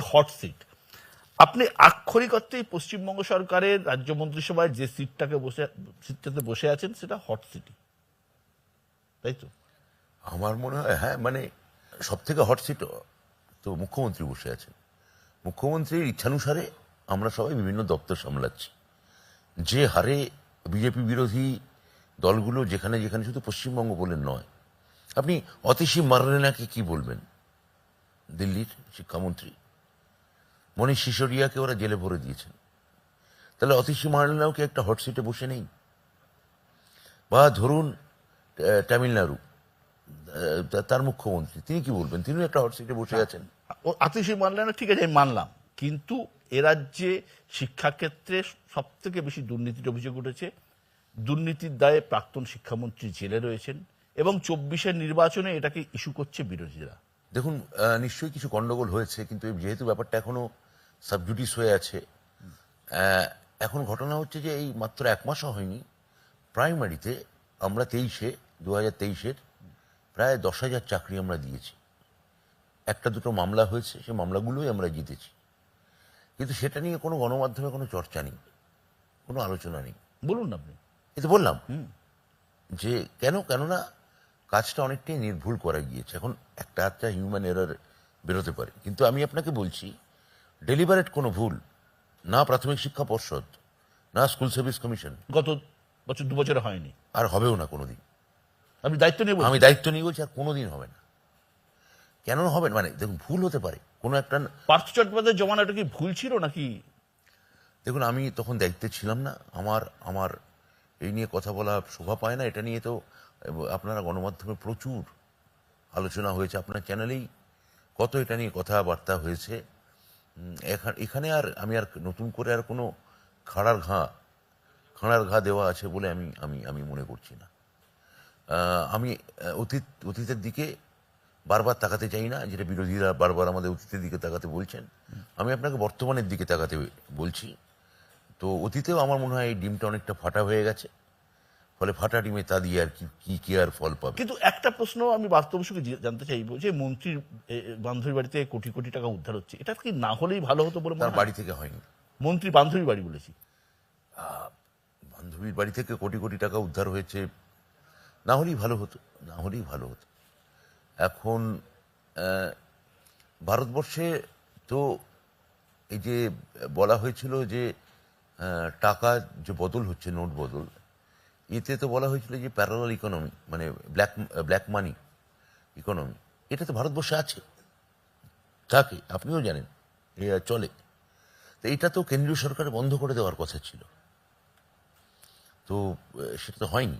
Hot seat. আপনি আক্ষরিক অর্থেই পশ্চিমবঙ্গ সরকারের রাজ্য মন্ত্রিসভায় যে সিটটাতে বসে আছেন সেটা হট সিটি, তাই তো? আমার মনে হয় হ্যাঁ, মানে সব থেকে হট সিট তো মুখ্যমন্ত্রী বসে আছেন। মুখ্যমন্ত্রীর ইচ্ছানুসারে আমরা সবাই বিভিন্ন দপ্তর সামলাচ্ছি। যে হারে বিজেপি বিরোধী দলগুলো যেখানে যেখানে, শুধু পশ্চিমবঙ্গ বলে নয়, আপনি অতিশী মারলেনাকে কি বলবেন? দিল্লির শিক্ষামন্ত্রী মনীষ সিসোদিয়াকে ওরা জেলে ভরে দিয়েছেন। তাহলে অতিশী মারলেনাও কি একটা হট সিটে বসে নেই? বা ধরুন তামিলনাড়ু, তার মুখ্যমন্ত্রী, তিনি কি বলবেন? তিনিও একটা হট সিটে বসে আছেন। ও আতিশী মানলে না, ঠিক আছে, আমি মানলাম, কিন্তু এ রাজ্যে শিক্ষাক্ষেত্রে সব থেকে বেশি দুর্নীতির অভিযোগ উঠেছে। দুর্নীতির দায়ে প্রাক্তন শিক্ষামন্ত্রী জেলে রয়েছেন এবং 24-এর নির্বাচনে এটাকে ইস্যু করছে বিরোধীরা। দেখুন, নিশ্চয়ই কিছু গন্ডগোল হয়েছে, কিন্তু যেহেতু ব্যাপারটা এখনো সাবজুডিস হয়ে আছে, এখন ঘটনা হচ্ছে যে এই মাত্র 1 মাসও হয়নি, প্রাইমারিতে আমরা 2023-এর প্রায় 10,000 চাকরি আমরা দিয়েছি। একটা দুটো মামলা হয়েছে, সেই মামলাগুলোই আমরা জিতেছি, কিন্তু সেটা নিয়ে কোনো গণমাধ্যমে কোনো চর্চা নেই, কোনো আলোচনা নেই। বলুন না আপনি। এই তো বললাম যে কেননা কাজটা অনেকটাই নির্ভুল করা গিয়েছে। এখন একটা আধটা হিউম্যান এরর বেরোতে পারে, কিন্তু আমি আপনাকে বলছি ডেলিভারেট কোনো ভুল না প্রাথমিক শিক্ষা পর্ষদ, না স্কুল সার্ভিস কমিশন, গত 2 বছরে হয়নি, আর হবেও না কোনোদিন। আপনি দায়িত্ব নিয়ে আমি দায়িত্ব নিয়ে বলছি, আর কোনোদিন হবে না। কেন হবে না? মানে দেখুন, ভুল হতে পারে কোনো একটা। পার্থ চট্টোপাধ্যায়ের জমানাটা কি ভুল ছিল নাকি? দেখুন, আমি তখন দায়িত্বে ছিলাম না, আমার এই নিয়ে কথা বলা শোভা পায় না। এটা নিয়ে তো আপনারা গণমাধ্যমে প্রচুর আলোচনা হয়েছে, আপনার চ্যানেলেই কত এটা নিয়ে কথাবার্তা হয়েছে। এখানে আর আমি আর নতুন করে আর কোনো খাঁড়ার ঘা দেওয়া আছে বলে আমি মনে করছি না। আমি অতীতের দিকে বারবার তাকাতে চাই না, যেটা বিরোধীরা বারবার আমাদের অতীতের দিকে তাকাতে বলছেন। আমি আপনাকে বর্তমানের দিকে তাকাতে বলছি। তো অতীতেও আমার মনে হয় এই ডিমটা অনেকটা ফাটা হয়ে গেছে, ফলে ফাটা ডিমে তা দিয়ে আর কি আর ফল পাবে। কিন্তু একটা প্রশ্ন আমি বাস্তব সঙ্গে জানতে চাইবো, যে মন্ত্রীর বান্ধবীর বাড়িতে কোটি কোটি টাকা উদ্ধার হচ্ছে, এটা কি না হলেই ভালো হতো বলে মনে তার হয়? বাড়ি থেকে হয়নি, মন্ত্রী বান্ধবীর বাড়ি বলেছি। বান্ধবীর বাড়ি থেকে কোটি কোটি টাকা উদ্ধার হয়েছে, না হলেই ভালো হতো, না হলেই ভালো হতো। এখন ভারতবর্ষে তো এই যে বলা হয়েছিল যে টাকা যে বদল হচ্ছে, নোট বদল, এতে তো বলা হয়েছিল যে প্যারালাল ইকোনমি, মানে ব্ল্যাক মানি ইকোনমি, এটা তো ভারতবর্ষে আছে, থাকে, আপনিও জানেন, এ চলে। তো এটা তো কেন্দ্রীয় সরকার বন্ধ করে দেওয়ার কথা ছিল, তো সেটা তো হয়নি।